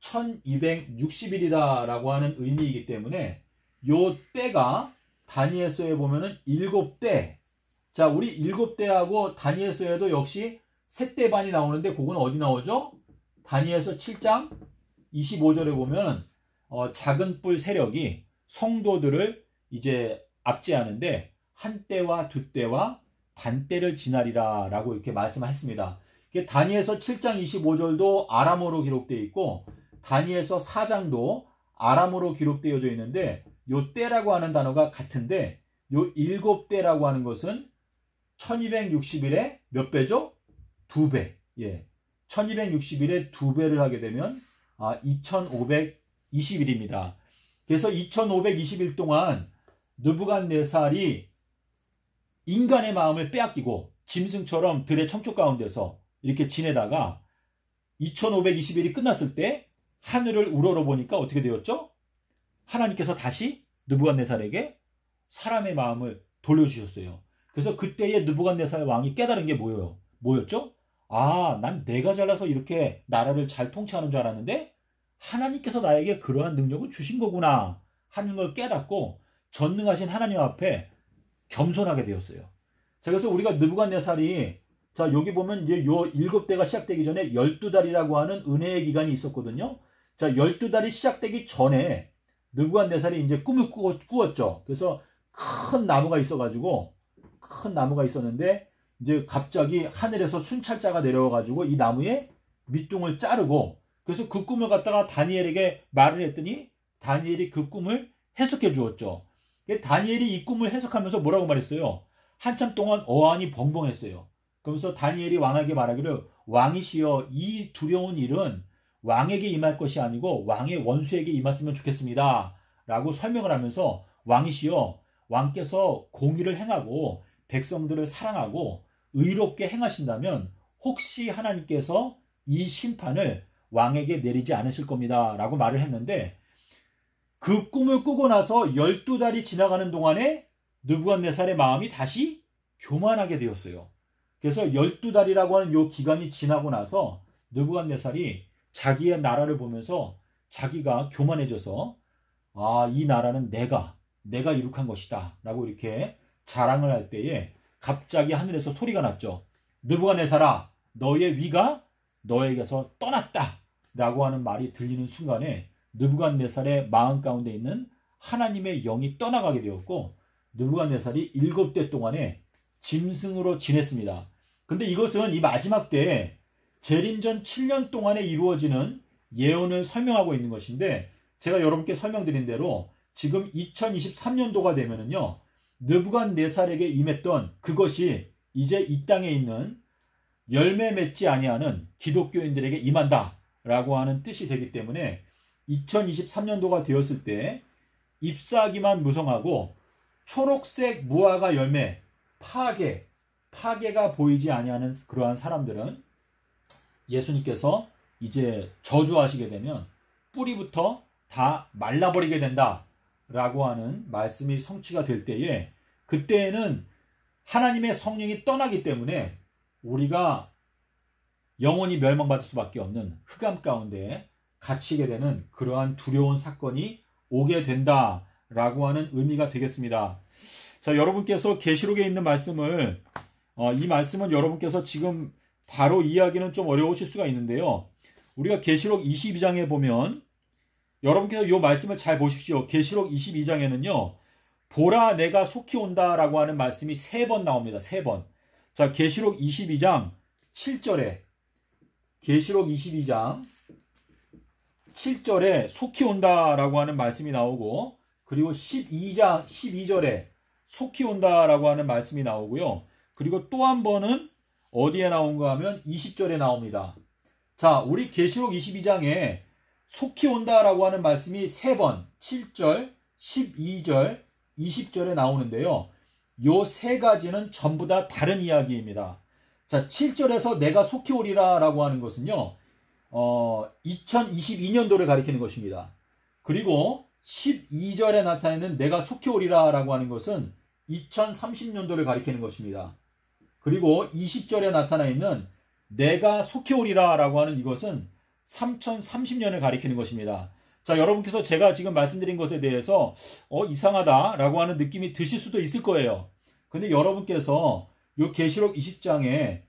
1260일이다 라고 하는 의미이기 때문에 요 때가 다니엘서에 보면은 7대. 자, 우리 7대하고 다니엘서에도 역시 세 떼 반이 나오는데 그건 어디 나오죠? 다니엘서 7장 25절에 보면 작은 뿔 세력이 성도들을 이제 압제하는데 한 때와 두 때와 반 때를 지나리라 라고 이렇게 말씀했습니다. 다니엘서 7장 25절도 아람어로 기록되어 있고 다니엘서 4장도 아람어로 기록되어져 있는데 요 때라고 하는 단어가 같은데 요 7대라고 하는 것은 1260일에 몇 배죠? 2배. 예. 1260일에 2배를 하게 되면 2520일입니다. 그래서 2520일 동안 느부갓네살이 인간의 마음을 빼앗기고 짐승처럼 들의 청촉 가운데서 이렇게 지내다가 2520일이 끝났을 때 하늘을 우러러보니까 어떻게 되었죠? 하나님께서 다시 느부갓네살에게 사람의 마음을 돌려주셨어요. 그래서 그때의 느부갓네살 왕이 깨달은 게 뭐였죠? 난 내가 잘나서 이렇게 나라를 잘 통치하는 줄 알았는데 하나님께서 나에게 그러한 능력을 주신 거구나 하는 걸 깨닫고 전능하신 하나님 앞에 겸손하게 되었어요. 자, 그래서 우리가 느부갓네살이, 자, 여기 보면 이제 요 7대가 시작되기 전에 12달이라고 하는 은혜의 기간이 있었거든요. 자, 12달이 시작되기 전에 느부갓네살이 이제 꿈을 꾸었죠. 그래서 큰 나무가 있었는데 이제 갑자기 하늘에서 순찰자가 내려와가지고 이 나무에 밑둥을 자르고, 그래서 그 꿈을 갖다가 다니엘에게 말을 했더니 다니엘이 그 꿈을 해석해 주었죠. 다니엘이 이 꿈을 해석하면서 뭐라고 말했어요? 한참 동안 어안이 벙벙했어요. 그러면서 다니엘이 왕에게 말하기를, 왕이시여, 이 두려운 일은 왕에게 임할 것이 아니고 왕의 원수에게 임했으면 좋겠습니다 라고 설명을 하면서, 왕이시여, 왕께서 공의를 행하고 백성들을 사랑하고 의롭게 행하신다면 혹시 하나님께서 이 심판을 왕에게 내리지 않으실 겁니다 라고 말을 했는데, 그 꿈을 꾸고 나서 12달이 지나가는 동안에 느부갓네살의 마음이 다시 교만하게 되었어요. 그래서 12달이라고 하는 요 기간이 지나고 나서 느부갓네살이 자기의 나라를 보면서 자기가 교만해져서, 아, 이 나라는 내가 이룩한 것이다 라고 이렇게 자랑을 할 때에 갑자기 하늘에서 소리가 났죠. 느부갓네살아, 너의 위가 너에게서 떠났다 라고 하는 말이 들리는 순간에 느부갓네살의 마음 가운데 있는 하나님의 영이 떠나가게 되었고, 느부갓네살이 7대 동안에 짐승으로 지냈습니다. 근데 이것은 이 마지막 때에 재림전 7년 동안에 이루어지는 예언을 설명하고 있는 것인데, 제가 여러분께 설명드린 대로 지금 2023년도가 되면은요, 느부갓네살에게 임했던 그것이 이제 이 땅에 있는 열매 맺지 아니하는 기독교인들에게 임한다 라고 하는 뜻이 되기 때문에 2023년도가 되었을 때 잎사귀만 무성하고 초록색 무화과 열매, 파괴가 보이지 아니하는 그러한 사람들은 예수님께서 이제 저주하시게 되면 뿌리부터 다 말라버리게 된다 라고 하는 말씀이 성취가 될 때에, 그때에는 하나님의 성령이 떠나기 때문에 우리가 영원히 멸망받을 수밖에 없는 흑암 가운데 갇히게 되는 그러한 두려운 사건이 오게 된다라고 하는 의미가 되겠습니다. 자, 여러분께서 계시록에 있는 말씀을, 이 말씀은 여러분께서 지금 바로 이해하기는 좀 어려우실 수가 있는데요. 우리가 계시록 22장에 보면, 여러분께서 이 말씀을 잘 보십시오. 계시록 22장에는요, 보라 내가 속히 온다라고 하는 말씀이 3번 나옵니다. 3번. 자, 계시록 22장 7절에, 계시록 22장 7절에 속히 온다라고 하는 말씀이 나오고, 그리고 12장 12절에 속히 온다라고 하는 말씀이 나오고요. 그리고 또 한 번은 어디에 나온가 하면 20절에 나옵니다. 자, 우리 계시록 22장에 속히 온다라고 하는 말씀이 3번, 7절, 12절, 20절에 나오는데요. 요 3가지는 전부 다 다른 이야기입니다. 자, 7절에서 내가 속히 오리라 라고 하는 것은요, 2022년도를 가리키는 것입니다. 그리고 12절에 나타내는 내가 속히 오리라 라고 하는 것은 2030년도를 가리키는 것입니다. 그리고 20절에 나타나 있는 내가 속히 오리라 라고 하는 이것은 3030년을 가리키는 것입니다. 자, 여러분께서 제가 지금 말씀드린 것에 대해서 이상하다 라고 하는 느낌이 드실 수도 있을 거예요. 근데 여러분께서 요 계시록 20장에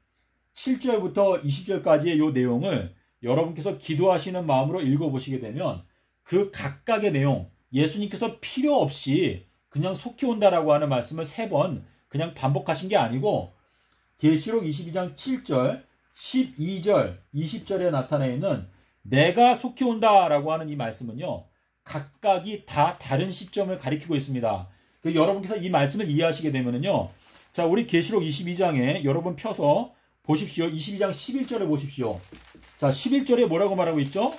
7절부터 20절까지의 요 내용을 여러분께서 기도하시는 마음으로 읽어보시게 되면 그 각각의 내용, 예수님께서 필요 없이 그냥 속히 온다라고 하는 말씀을 3번 그냥 반복하신 게 아니고, 계시록 22장 7절, 12절, 20절에 나타나 있는 내가 속히 온다라고 하는 이 말씀은요, 각각이 다 다른 시점을 가리키고 있습니다. 여러분께서 이 말씀을 이해하시게 되면은요, 자, 우리 계시록 22장에 여러분 펴서 보십시오. 22장 11절을 보십시오. 자, 11절에 뭐라고 말하고 있죠?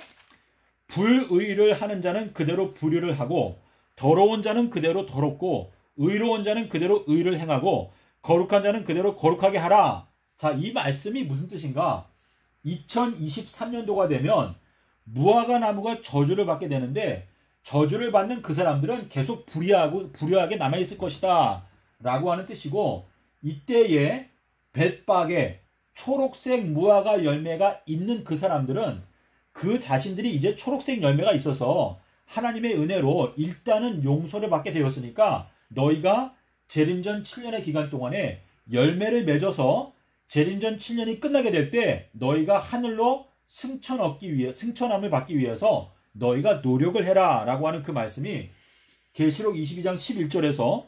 불의를 하는 자는 그대로 불의를 하고, 더러운 자는 그대로 더럽고, 의로운 자는 그대로 의를 행하고, 거룩한 자는 그대로 거룩하게 하라. 자, 이 말씀이 무슨 뜻인가? 2023년도가 되면 무화과 나무가 저주를 받게 되는데, 저주를 받는 그 사람들은 계속 불의하게 남아있을 것이다 라고 하는 뜻이고, 이때에 벳박에 초록색 무화과 열매가 있는 그 사람들은 그 자신들이 이제 초록색 열매가 있어서 하나님의 은혜로 일단은 용서를 받게 되었으니까 너희가 재림전 7년의 기간 동안에 열매를 맺어서 재림전 7년이 끝나게 될 때 너희가 하늘로 승천함을 받기 위해서 너희가 노력을 해라 라고 하는 그 말씀이 계시록 22장 11절에서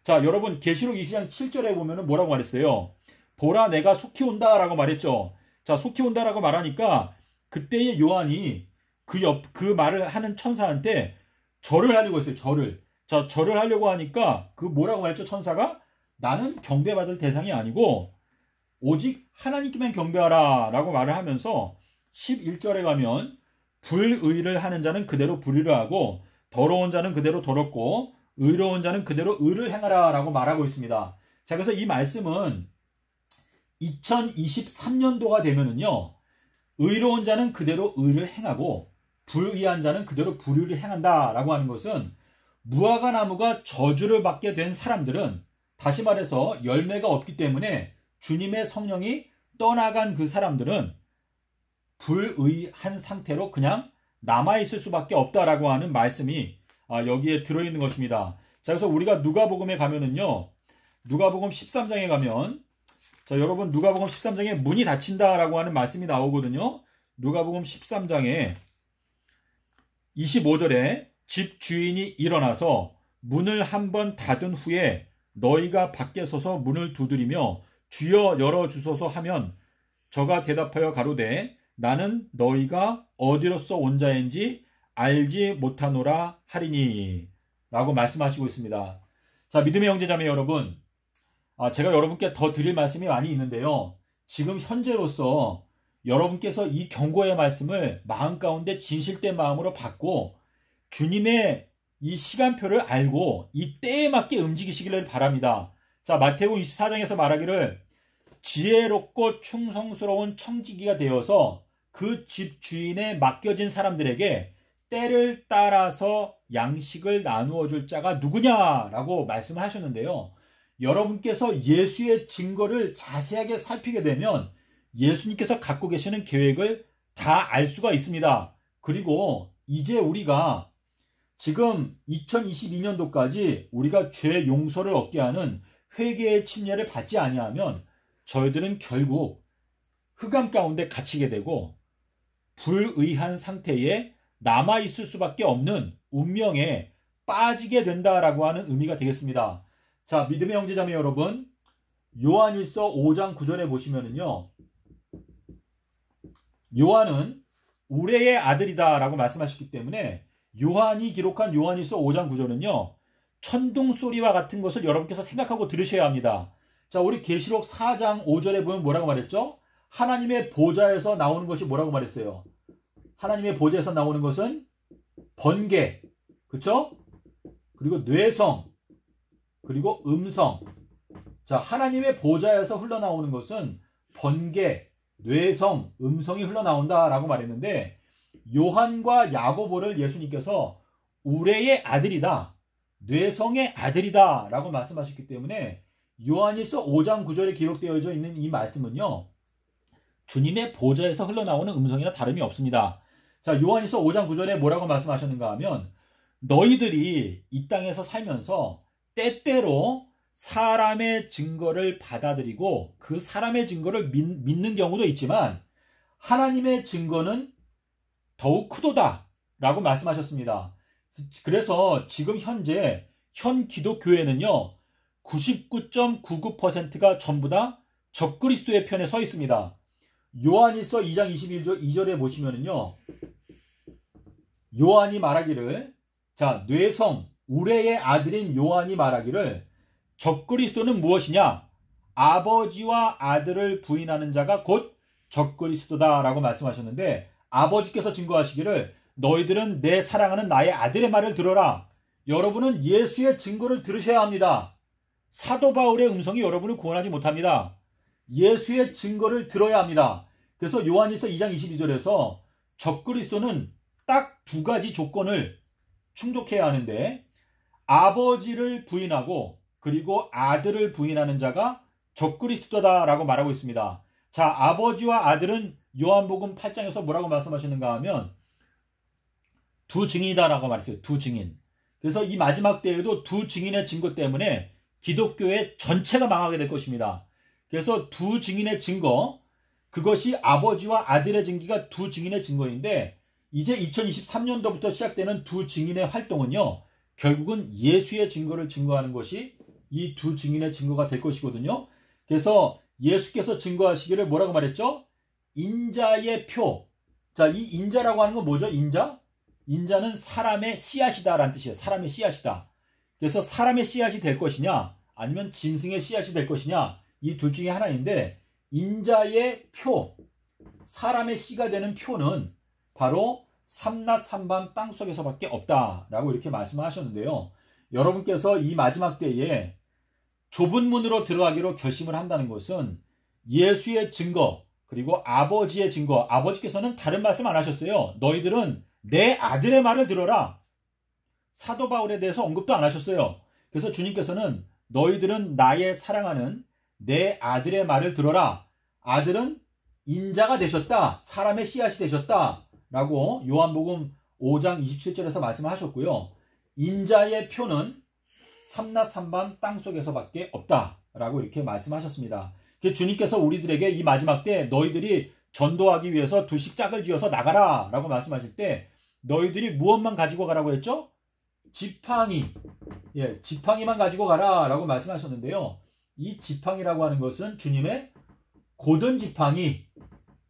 자 여러분 계시록 22장 7절에 보면은 뭐라고 말했어요? 보라 내가 속히 온다 라고 말했죠. 자 속히 온다 라고 말하니까 그때의 요한이 그 말을 하는 천사한테 절을 하려고 했어요. 절을 하려고 하니까 그 뭐라고 말했죠? 천사가 나는 경배받을 대상이 아니고 오직 하나님께만 경배하라 라고 말을 하면서 11절에 가면 불의를 하는 자는 그대로 불의를 하고 더러운 자는 그대로 더럽고 의로운 자는 그대로 의를 행하라 라고 말하고 있습니다. 자 그래서 이 말씀은 2023년도가 되면은요 의로운 자는 그대로 의를 행하고 불의한 자는 그대로 불의를 행한다 라고 하는 것은 무화과 나무가 저주를 받게 된 사람들은 다시 말해서 열매가 없기 때문에 주님의 성령이 떠나간 그 사람들은 불의한 상태로 그냥 남아있을 수밖에 없다라고 하는 말씀이 여기에 들어있는 것입니다. 자, 그래서 우리가 누가복음에 가면은요, 누가복음 13장에 가면, 자, 여러분, 누가복음 13장에 문이 닫힌다라고 하는 말씀이 나오거든요. 누가복음 13장에 25절에 집 주인이 일어나서 문을 한번 닫은 후에 너희가 밖에 서서 문을 두드리며 주여 열어주소서 하면 저가 대답하여 가로되 나는 너희가 어디로서 온 자인지 알지 못하노라 하리니 라고 말씀하시고 있습니다. 자, 믿음의 형제자매 여러분, 제가 여러분께 더 드릴 말씀이 많이 있는데요. 지금 현재로서 여러분께서 이 경고의 말씀을 마음 가운데 진실된 마음으로 받고 주님의 이 시간표를 알고 이 때에 맞게 움직이시기를 바랍니다. 자, 마태복음 24장에서 말하기를 지혜롭고 충성스러운 청지기가 되어서 그 집 주인에 맡겨진 사람들에게 때를 따라서 양식을 나누어 줄 자가 누구냐라고 말씀을 하셨는데요. 여러분께서 예수의 증거를 자세하게 살피게 되면 예수님께서 갖고 계시는 계획을 다 알 수가 있습니다. 그리고 이제 우리가 지금 2022년도까지 우리가 죄 용서를 얻게 하는 회개의 침례를 받지 아니하면 저희들은 결국 흑암 가운데 갇히게 되고 불의한 상태에 남아있을 수밖에 없는 운명에 빠지게 된다라고 하는 의미가 되겠습니다. 자, 믿음의 형제자매 여러분, 요한일서 5장 9절에 보시면은요, 요한은 우레의 아들이다 라고 말씀하셨기 때문에 요한이 기록한 요한일서 5장 9절은요, 천둥소리와 같은 것을 여러분께서 생각하고 들으셔야 합니다. 자, 우리 계시록 4장 5절에 보면 뭐라고 말했죠? 하나님의 보좌에서 나오는 것이 뭐라고 말했어요? 하나님의 보좌에서 나오는 것은 번개, 그쵸? 그리고 뇌성, 그리고 음성. 자, 하나님의 보좌에서 흘러나오는 것은 번개, 뇌성, 음성이 흘러나온다라고 말했는데 요한과 야고보를 예수님께서 우레의 아들이다, 뇌성의 아들이다 라고 말씀하셨기 때문에 요한일서 5장 9절에 기록되어 있는 이 말씀은요, 주님의 보좌에서 흘러나오는 음성이나 다름이 없습니다. 자, 요한일서 5장 9절에 뭐라고 말씀하셨는가 하면 너희들이 이 땅에서 살면서 때때로 사람의 증거를 받아들이고 그 사람의 증거를 믿는 경우도 있지만 하나님의 증거는 더욱 크도다 라고 말씀하셨습니다. 그래서 지금 현재 현 기독교회는요 99.99%가 전부 다 적그리스도의 편에 서 있습니다. 요한일서 2장 21절에 보시면은요, 요한이 말하기를, 자, 뇌성, 우레의 아들인 요한이 말하기를 적그리스도는 무엇이냐? 아버지와 아들을 부인하는 자가 곧 적그리스도다 라고 말씀하셨는데 아버지께서 증거하시기를 너희들은 내 사랑하는 나의 아들의 말을 들어라. 여러분은 예수의 증거를 들으셔야 합니다. 사도 바울의 음성이 여러분을 구원하지 못합니다. 예수의 증거를 들어야 합니다. 그래서 요한일서 2장 22절에서 적그리스도는 딱 두 가지 조건을 충족해야 하는데 아버지를 부인하고 그리고 아들을 부인하는 자가 적그리스도다라고 말하고 있습니다. 자, 아버지와 아들은 요한복음 8장에서 뭐라고 말씀하시는가 하면 두 증인이다라고 말했어요. 두 증인. 그래서 이 마지막 때에도 두 증인의 증거 때문에 기독교의 전체가 망하게 될 것입니다. 그래서 두 증인의 증거, 그것이 아버지와 아들의 증기가 두 증인의 증거인데, 이제 2023년도부터 시작되는 두 증인의 활동은요, 결국은 예수의 증거를 증거하는 것이 이 두 증인의 증거가 될 것이거든요. 그래서 예수께서 증거하시기를 뭐라고 말했죠? 인자의 표. 자, 이 인자라고 하는 건 뭐죠? 인자? 인자는 사람의 씨앗이다라는 뜻이에요. 사람의 씨앗이다. 그래서 사람의 씨앗이 될 것이냐, 아니면 짐승의 씨앗이 될 것이냐, 이 둘 중에 하나인데, 인자의 표, 사람의 씨가 되는 표는 바로 삼낮 삼밤 땅속에서밖에 없다라고 이렇게 말씀하셨는데요. 여러분께서 이 마지막 때에 좁은 문으로 들어가기로 결심을 한다는 것은 예수의 증거, 그리고 아버지의 증거, 아버지께서는 다른 말씀 안 하셨어요. 너희들은 내 아들의 말을 들어라. 사도 바울에 대해서 언급도 안 하셨어요. 그래서 주님께서는 너희들은 나의 사랑하는 내 아들의 말을 들어라. 아들은 인자가 되셨다. 사람의 씨앗이 되셨다. 라고 요한복음 5장 27절에서 말씀하셨고요. 인자의 표는 삼낮 삼밤 땅속에서밖에 없다. 라고 이렇게 말씀하셨습니다. 주님께서 우리들에게 이 마지막 때 너희들이 전도하기 위해서 두씩 짝을 지어서 나가라. 라고 말씀하실 때 너희들이 무엇만 가지고 가라고 했죠? 지팡이. 예, 지팡이만 가지고 가라. 라고 말씀하셨는데요. 이 지팡이라고 하는 것은 주님의 고든 지팡이.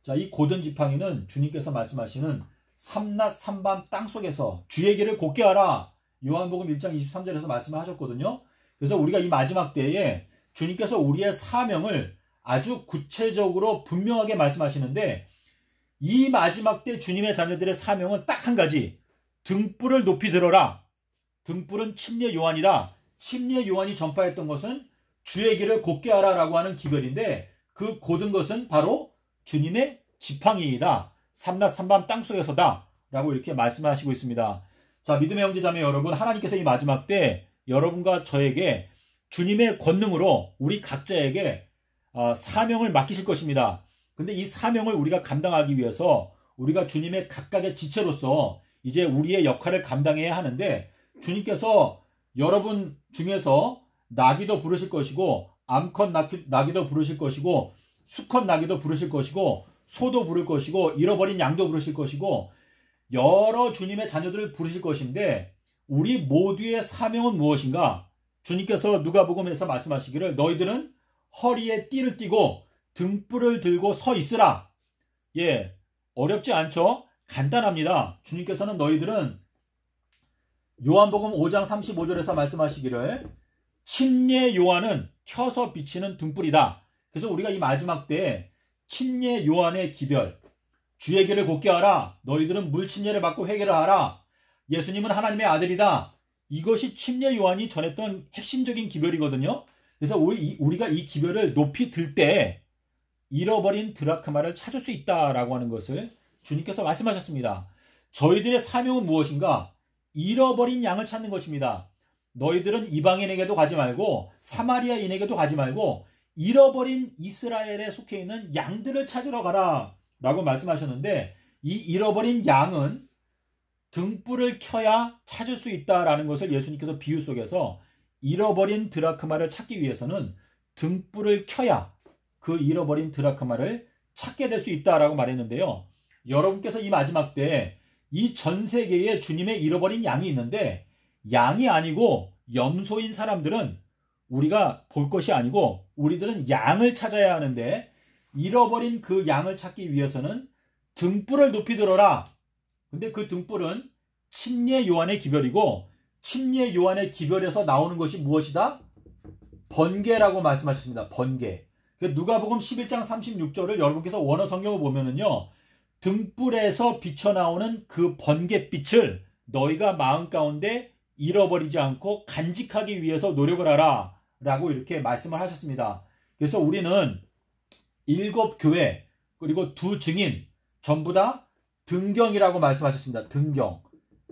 자, 이 고든 지팡이는 주님께서 말씀하시는 삼낮 삼밤 땅속에서 주의 길을 곧게 하라. 요한복음 1장 23절에서 말씀하셨거든요. 그래서 우리가 이 마지막 때에 주님께서 우리의 사명을 아주 구체적으로 분명하게 말씀하시는데, 이 마지막 때 주님의 자녀들의 사명은 딱 한 가지. 등불을 높이 들어라. 등불은 침례 요한이다. 침례 요한이 전파했던 것은 주의 길을 곧게 하라라고 하는 기별인데, 그 고든 것은 바로 주님의 지팡이이다. 삼낮 삼밤 땅속에서다. 라고 이렇게 말씀하시고 있습니다. 자, 믿음의 형제자매 여러분, 하나님께서 이 마지막 때 여러분과 저에게 주님의 권능으로 우리 각자에게 사명을 맡기실 것입니다. 근데 이 사명을 우리가 감당하기 위해서 우리가 주님의 각각의 지체로서 이제 우리의 역할을 감당해야 하는데, 주님께서 여러분 중에서 나귀도 부르실 것이고, 암컷 나귀도 부르실 것이고, 수컷 나귀도 부르실 것이고, 소도 부를 것이고, 잃어버린 양도 부르실 것이고, 여러 주님의 자녀들을 부르실 것인데, 우리 모두의 사명은 무엇인가? 주님께서 누가복음에서 말씀하시기를 너희들은 허리에 띠를 띠고 등불을 들고 서 있으라. 예, 어렵지 않죠? 간단합니다. 주님께서는 너희들은 요한복음 5장 35절에서 말씀하시기를 침례 요한은 켜서 비치는 등불이다. 그래서 우리가 이 마지막 때에 침례 요한의 기별, 주의 길을 곧게 하라. 너희들은 물 침례를 받고 회개를 하라. 예수님은 하나님의 아들이다. 이것이 침례 요한이 전했던 핵심적인 기별이거든요. 그래서 우리가 이 기별을 높이 들 때 잃어버린 드라크마를 찾을 수 있다라고 하는 것을 주님께서 말씀하셨습니다. 저희들의 사명은 무엇인가? 잃어버린 양을 찾는 것입니다. 너희들은 이방인에게도 가지 말고 사마리아인에게도 가지 말고 잃어버린 이스라엘에 속해 있는 양들을 찾으러 가라 라고 말씀하셨는데, 이 잃어버린 양은 등불을 켜야 찾을 수 있다라는 것을 예수님께서 비유 속에서 잃어버린 드라크마를 찾기 위해서는 등불을 켜야 그 잃어버린 드라크마를 찾게 될 수 있다라고 말했는데요. 여러분께서 이 마지막 때 이 전 세계에 주님의 잃어버린 양이 있는데, 양이 아니고 염소인 사람들은 우리가 볼 것이 아니고 우리들은 양을 찾아야 하는데, 잃어버린 그 양을 찾기 위해서는 등불을 높이 들어라. 근데 그 등불은 침례 요한의 기별이고, 침례 요한의 기별에서 나오는 것이 무엇이다? 번개라고 말씀하셨습니다. 번개. 누가복음 11장 36절을 여러분께서 원어 성경을 보면은요, 등불에서 비쳐나오는 그 번개빛을 너희가 마음 가운데 잃어버리지 않고 간직하기 위해서 노력을 하라 라고 이렇게 말씀을 하셨습니다. 그래서 우리는 7교회 그리고 2 증인 전부 다 등경이라고 말씀하셨습니다. 등경.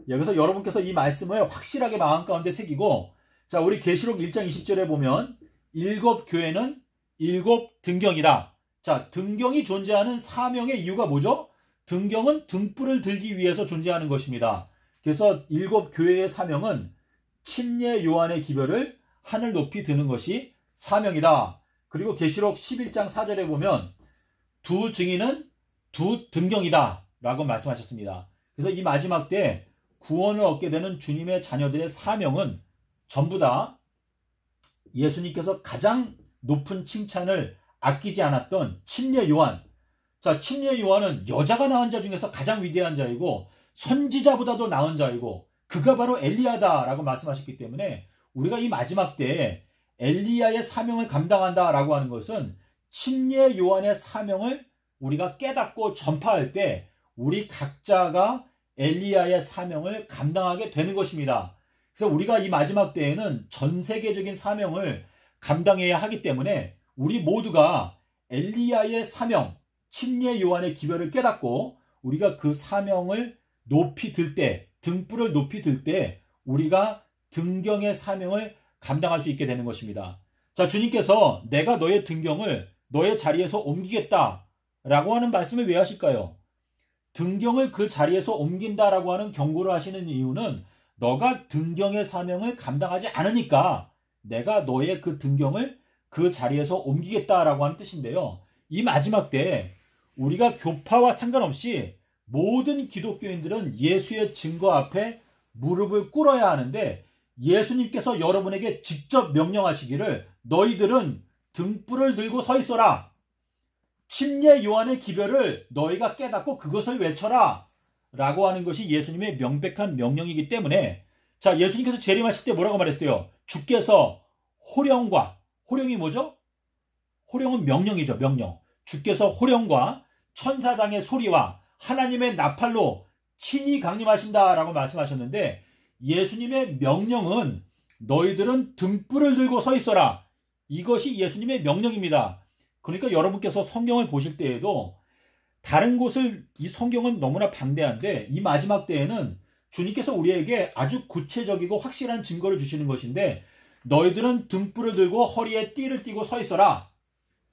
여기서 여러분께서 이 말씀을 확실하게 마음 가운데 새기고, 자, 우리 계시록 1장 20절에 보면 7교회는 7 등경이다. 자, 등경이 존재하는 사명의 이유가 뭐죠? 등경은 등불을 들기 위해서 존재하는 것입니다. 그래서 7 교회의 사명은 침례 요한의 기별을 하늘 높이 드는 것이 사명이다. 그리고 계시록 11장 4절에 보면 두 증인은 두 등경이다 라고 말씀하셨습니다. 그래서 이 마지막 때 구원을 얻게 되는 주님의 자녀들의 사명은 전부 다 예수님께서 가장 높은 칭찬을 아끼지 않았던 침례 요한. 자, 침례 요한은 여자가 낳은 자 중에서 가장 위대한 자이고 선지자보다도 나은 자이고 그가 바로 엘리야다라고 말씀하셨기 때문에 우리가 이 마지막 때에 엘리야의 사명을 감당한다라고 하는 것은 침례 요한의 사명을 우리가 깨닫고 전파할 때 우리 각자가 엘리야의 사명을 감당하게 되는 것입니다. 그래서 우리가 이 마지막 때에는 전 세계적인 사명을 감당해야 하기 때문에 우리 모두가 엘리야의 사명, 침례 요한의 기별을 깨닫고 우리가 그 사명을 높이 들 때, 등불을 높이 들 때 우리가 등경의 사명을 감당할 수 있게 되는 것입니다. 자, 주님께서 내가 너의 등경을 너의 자리에서 옮기겠다 라고 하는 말씀을 왜 하실까요? 등경을 그 자리에서 옮긴다라고 하는 경고를 하시는 이유는 너가 등경의 사명을 감당하지 않으니까 내가 너의 그 등경을 그 자리에서 옮기겠다라고 하는 뜻인데요. 이 마지막 때 우리가 교파와 상관없이 모든 기독교인들은 예수의 증거 앞에 무릎을 꿇어야 하는데 예수님께서 여러분에게 직접 명령하시기를 너희들은 등불을 들고 서 있어라. 침례 요한의 기별을 너희가 깨닫고 그것을 외쳐라. 라고 하는 것이 예수님의 명백한 명령이기 때문에 자, 예수님께서 재림하실 때 뭐라고 말했어요? 주께서 호령과 호령이 뭐죠? 호령은 명령이죠. 명령. 주께서 호령과 천사장의 소리와 하나님의 나팔로 친히 강림하신다라고 말씀하셨는데 예수님의 명령은 너희들은 등불을 들고 서 있어라. 이것이 예수님의 명령입니다. 그러니까 여러분께서 성경을 보실 때에도 다른 곳을 이 성경은 너무나 방대한데 이 마지막 때에는 주님께서 우리에게 아주 구체적이고 확실한 증거를 주시는 것인데 너희들은 등불을 들고 허리에 띠를 띠고 서 있어라.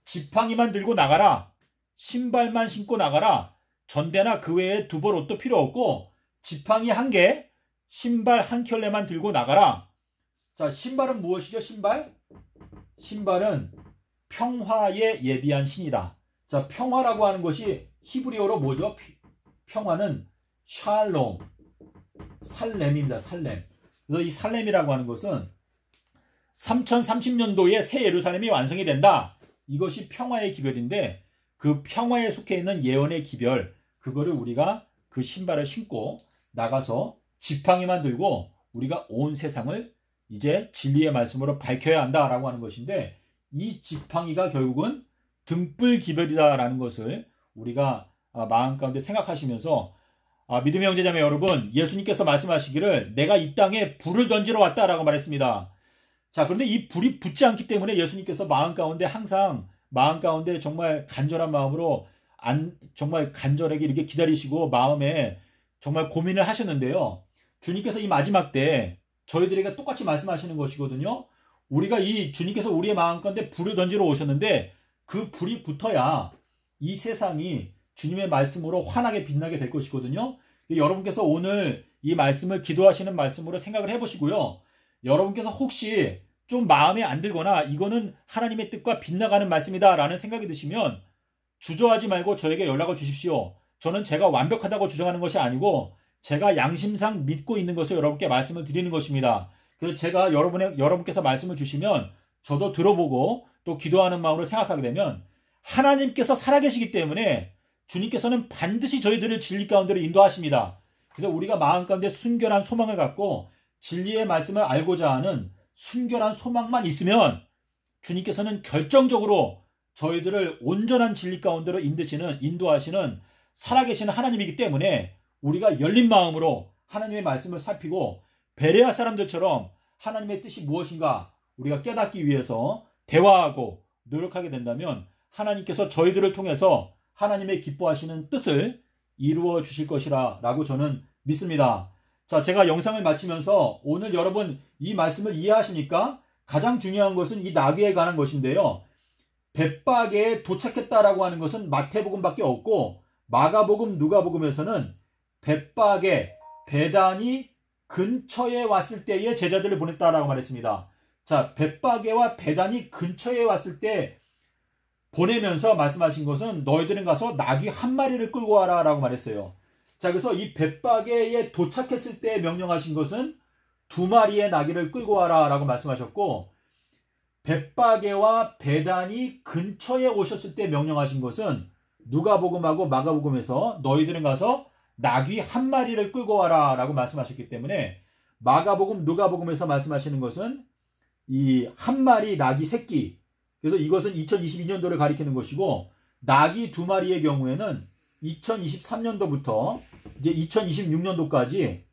지팡이만 들고 나가라. 신발만 신고 나가라. 전대나 그 외에 두벌 옷도 필요 없고 지팡이 1개, 신발 1켤레만 들고 나가라. 자, 신발은 무엇이죠? 신발은 평화에 예비한 신이다. 자, 평화라고 하는 것이 히브리어로 뭐죠? 평화는 샬롬, 살렘입니다. 살렘. 그래서 이 살렘이라고 하는 것은 3030년도에 새 예루살렘이 완성이 된다. 이것이 평화의 기별인데 그 평화에 속해 있는 예언의 기별, 그거를 우리가 그 신발을 신고 나가서 지팡이만 들고 우리가 온 세상을 이제 진리의 말씀으로 밝혀야 한다라고 하는 것인데 이 지팡이가 결국은 등불 기별이다라는 것을 우리가 마음 가운데 생각하시면서 믿음의 형제자매 여러분, 예수님께서 말씀하시기를 내가 이 땅에 불을 던지러 왔다라고 말했습니다. 자, 그런데 이 불이 붙지 않기 때문에 예수님께서 마음 가운데 항상 마음 가운데 정말 간절한 마음으로 정말 간절하게 이렇게 기다리시고 마음에 정말 고민을 하셨는데요. 주님께서 이 마지막 때 저희들에게 똑같이 말씀하시는 것이거든요. 우리가 주님께서 우리의 마음 가운데 불을 던지러 오셨는데 그 불이 붙어야 이 세상이 주님의 말씀으로 환하게 빛나게 될 것이거든요. 여러분께서 오늘 이 말씀을 기도하시는 말씀으로 생각을 해보시고요. 여러분께서 혹시 좀 마음에 안 들거나 이거는 하나님의 뜻과 빗나가는 말씀이다 라는 생각이 드시면 주저하지 말고 저에게 연락을 주십시오. 저는 제가 완벽하다고 주장하는 것이 아니고 제가 양심상 믿고 있는 것을 여러분께 말씀을 드리는 것입니다. 그래서 제가 여러분께서 말씀을 주시면 저도 들어보고 또 기도하는 마음으로 생각하게 되면 하나님께서 살아계시기 때문에 주님께서는 반드시 저희들을 진리 가운데로 인도하십니다. 그래서 우리가 마음 가운데 순결한 소망을 갖고 진리의 말씀을 알고자 하는 순결한 소망만 있으면 주님께서는 결정적으로 저희들을 온전한 진리 가운데로 인도하시는 살아계시는 하나님이기 때문에 우리가 열린 마음으로 하나님의 말씀을 살피고 베레아 사람들처럼 하나님의 뜻이 무엇인가 우리가 깨닫기 위해서 대화하고 노력하게 된다면 하나님께서 저희들을 통해서 하나님의 기뻐하시는 뜻을 이루어 주실 것이라 라고 저는 믿습니다. 자, 제가 영상을 마치면서 오늘 여러분 이 말씀을 이해하시니까 가장 중요한 것은 이 나귀에 관한 것인데요. 벳박에 도착했다라고 하는 것은 마태복음밖에 없고 마가복음, 누가복음에서는 벳박에 베단이 근처에 왔을 때에 제자들을 보냈다라고 말했습니다. 자, 벳바게와 베단이 근처에 왔을 때 보내면서 말씀하신 것은 너희들은 가서 나귀 한 마리를 끌고 와라 라고 말했어요. 자, 그래서 이 벳바게에 도착했을 때 명령하신 것은 2마리의 나귀를 끌고 와라 라고 말씀하셨고, 벳바게와 베단이 근처에 오셨을 때 명령하신 것은 누가복음하고 마가복음에서 너희들은 가서 나귀 한 마리를 끌고 와라 라고 말씀하셨기 때문에, 마가복음, 누가복음에서 말씀하시는 것은 이 한 마리 나귀 새끼, 그래서 이것은 2022년도를 가리키는 것이고, 나귀 2마리의 경우에는 2023년도부터 이제 2026년도까지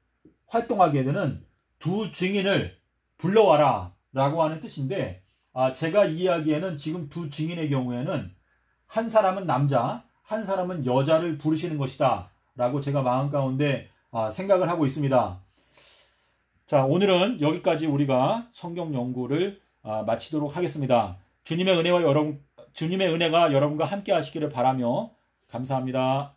활동하게 되는 두 증인을 불러와라 라고 하는 뜻인데, 제가 이해하기에는 지금 두 증인의 경우에는 한 사람은 남자, 한 사람은 여자를 부르시는 것이다 라고 제가 마음 가운데 생각을 하고 있습니다. 자, 오늘은 여기까지 우리가 성경 연구를 마치도록 하겠습니다. 주님의 은혜가 여러분과 함께 하시기를 바라며 감사합니다.